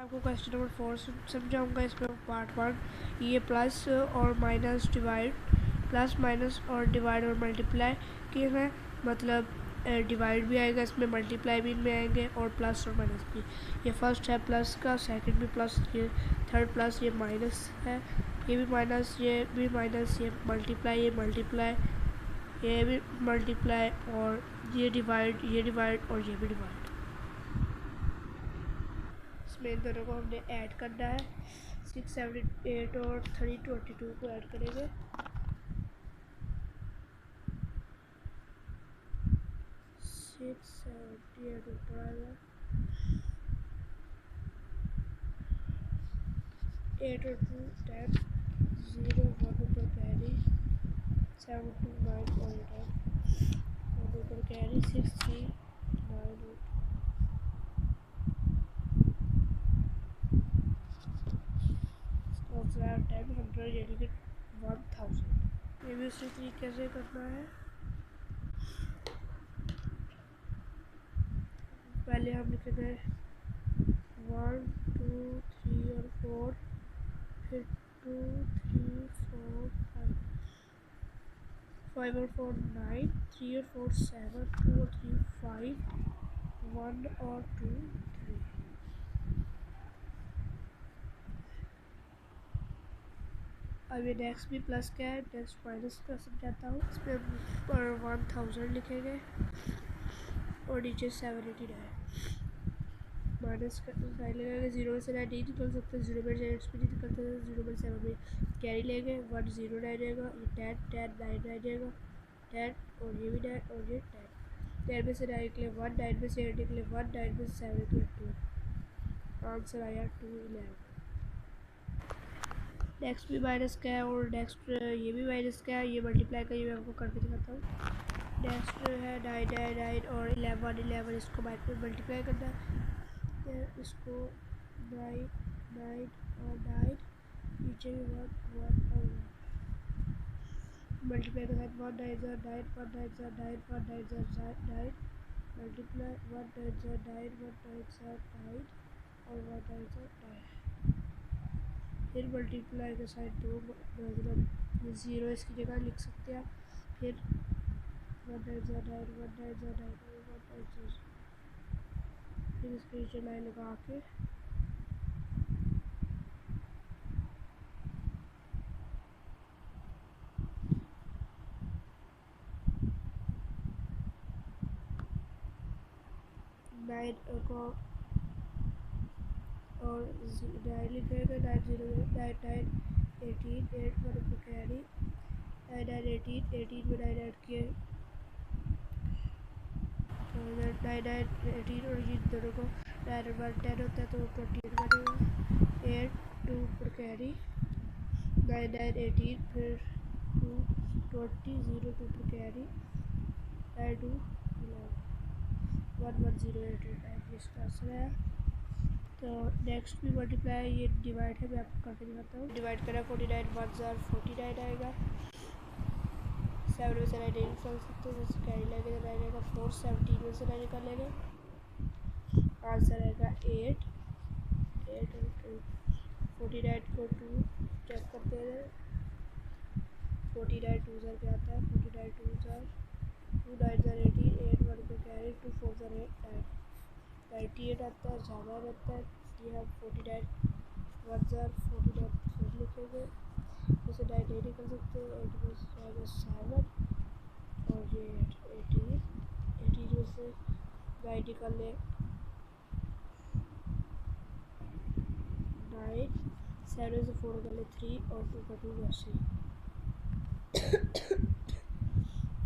आपको question number 4 समझाऊंगा। इसमें पार्ट 1 ये प्लस और माइनस डिवाइड, प्लस माइनस और डिवाइड और मल्टीप्लाई के हैं, मतलब डिवाइड भी आएगा इसमें, मल्टीप्लाई भी इनमें आएंगे और प्लस और माइनस भी। ये फर्स्ट है प्लस का, सेकंड भी प्लस, ये थर्ड प्लस, ये माइनस है, ये भी माइनस, ये भी माइनस, ये मल्टीप्लाई, ये मल्टीप्लाई, ये भी मल्टीप्लाई और ये डिवाइड और ये भी डिवाइड। इसमें इन दोनों को हमने ऐड करना है। 6, 7, 8 और 3, 22 को ऐड करेंगे। 6, 7, 8 ऊपर आएगा, 8 और 2 10, 0 1 ऊपर कैरी, 7 2 9 और 8 1 ऊपर कैरी, 6 3 9 10 100 यानी कि 1000। ये भी उसी तरीके से करना है। पहले हम लिखेंगे 1 2 3 और 4, फिर 2 3 4 5 और 4 9, 3 और 4 7, 2 और 3 5, 1 और 2 3। अब ये नेक्स्ट भी प्लस का है, नेक्स्ट माइनस का समझाता हूँ। इसमें पर 1000 लिखेंगे और नीचे 789 माइनस का साइन लगाएंगे। 0 में से 9 नहीं निकल सकते, 0 में 8 भी नहीं निकलते, 0 में 7 में कैरी लेंगे, 1 0 9 रहेगा, ये 10 10 9 9 रहेगा, 10 और ये भी 9 और ये 10। 10 में से 9 निकले 1, 9 में से 8 निकले 1, 9 में से 7 निकले 2। आंसर आया 211। नेक्स्ट भी माइनस का है और नेक्स्ट ये भी माइनस का है, ये मल्टीप्लाई का, ये मैं आपको करके दिखाता हूँ। नेक्स्ट है 9 9 9 और 11 11, इसको मल्टीप्लाई करना है। इसको 9 9 और 9, नीचे भी 1 1 और 1 मल्टीप्लाई के साथ 1 9 9 1 9 9 1 9 9 मल्टीप्लाई 1 9 9 1 9 9 और 1 9 9। फिर मल्टीप्लाई के साथ 2, मतलब 0 इसकी जगह लिख सकते हैं। फिर 1 9 9 1 9 9 1 9 फिर इसके नीचे लाइन लगा के नाइन को और 9 लिखेगा, 9 0 9 9 18 8 1 ऊपर कैरी, 9 9 18 18 में 9 ऐड किए, 9 9 18 और ये दोनों को 9 और 1 10 होता है तो 28 बनेगा। 8 2 ऊपर कैरी, 9 9 18 फिर 2 20 0 2 ऊपर कैरी, 9 2 11 1 1 0 8 8 इसका आंसर है। तो नेक्स्ट भी मल्टीप्लाई, ये डिवाइड है, मैं आपको करके दिखाता हूँ। डिवाइड करा 49 1 49 आएगा। 7 में से 9 नहीं निकाल सकते, जैसे कैरी लेंगे तो 9 आएगा 4, 17 में से 9 निकाल लेंगे, आंसर आएगा 8 8 और 2। 49 को 2 चेक करते हैं, 49 2 क्या आता है, 49 2 2 9 18 8 1 को कैरी, 2 4 8 9 98 आता है, ज़्यादा रहता है, इसलिए हम 49 1 49 फिर लिखेंगे, जैसे 9 नहीं निकल सकते, 8 में से 7 और ये 18 18 में से 9 निकल ले 9, 7 में से 4 निकल ले 3 और 2 का 2 वैसे।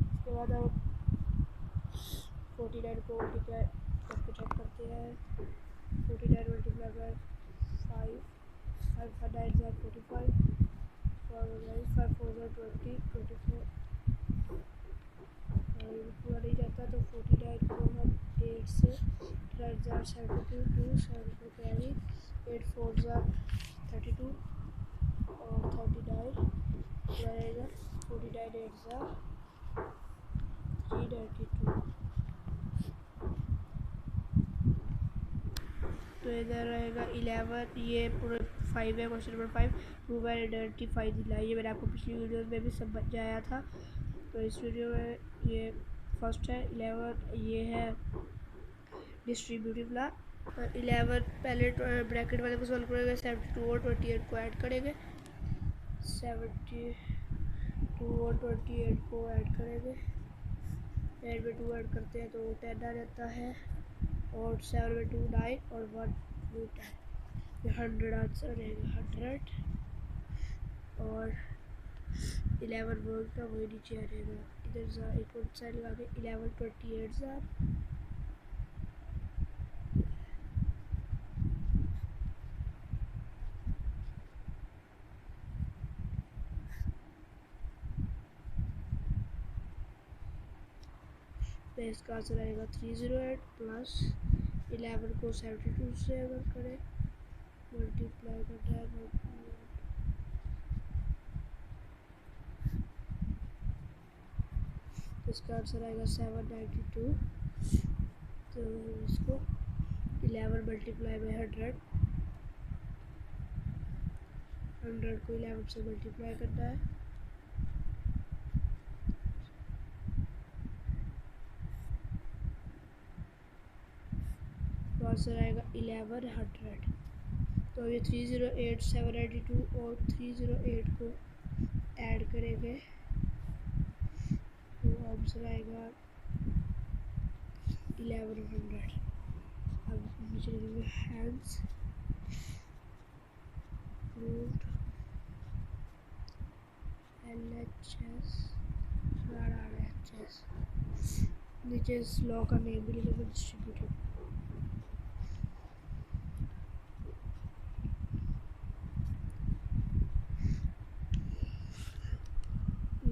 इसके बाद हम 49 को मल्टीप्लाई करके चेक करते हैं। 49 मल्टीप्लाई बाय 5 5 9 45 5 4 20 24 पूरा नहीं जाता तो 49 को हम 8 से 72 2 7 को कैरी, 8 4 32 और 39 रहेगा, 49 8 392। तो इधर रहेगा 11, ये पूरा 5 है, question number 5, prove and identify the लाई। ये मैंने आपको पिछली वीडियो में भी समझाया था। तो इस वीडियो में ये फर्स्ट है 11, ये है डिस्ट्रीब्यूटिव ला। 11 पहले ब्रैकेट वाले को सॉल्व करेंगे, 72 और 28 को ऐड करेंगे, 72 और 28 को ऐड करेंगे, 8 में 2 ऐड करते हैं तो 10 आ जाता है, और 7 में 2 9 और 1 2 10, ये 100 आंसर रहेगा 100। और 11 वर्ड का वही नीचे आ जाएगा, इधर एक और साइड लगा के 11 28 तो इसका आंसर आएगा 308 प्लस 11 को 72 से अगर करें मल्टीप्लाई करना है तो इसका आंसर आएगा 792। तो इसको 11 मल्टीप्लाई बाई 100 को 11 से मल्टीप्लाई करना है, तो आंसर आएगा 1100। तो ये 308 792 और 308 को ऐड करेंगे तो आंसर आएगा 1100। अब नीचे लिखेंगे हैंड्स प्रूव्ड LHS RRHS, नीचे इस लॉ का नेम भी लिखेंगे डिस्ट्रीब्यूटिव।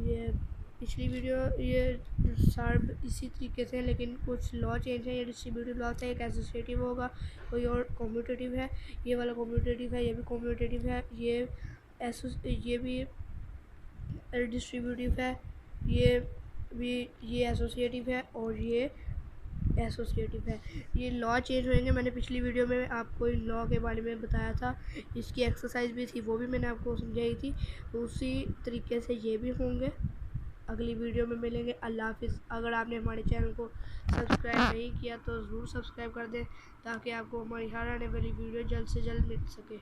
ये पिछली वीडियो ये सारे इसी तरीके से है, लेकिन कुछ लॉ चेंज है। ये डिस्ट्रीब्यूटिव लॉ से एक एसोसिएटिव होगा, कोई और कम्यूटेटिव है, ये वाला कम्यूटेटिव है, ये भी कम्यूटेटिव है, ये भी डिस्ट्रीब्यूटिव है, ये भी ये एसोसिएटिव है, और ये एसोसिएटिव है। ये लॉ चेंज होंगे। मैंने पिछली वीडियो में आपको इन लॉ के बारे में बताया था, इसकी एक्सरसाइज भी थी, वो भी मैंने आपको समझाई थी। तो उसी तरीके से ये भी होंगे। अगली वीडियो में मिलेंगे। अल्लाह हाफिज़। अगर आपने हमारे चैनल को सब्सक्राइब नहीं किया तो ज़रूर सब्सक्राइब कर दें, ताकि आपको हमारी हर आने वाली वीडियो जल्द से जल्द मिल सके।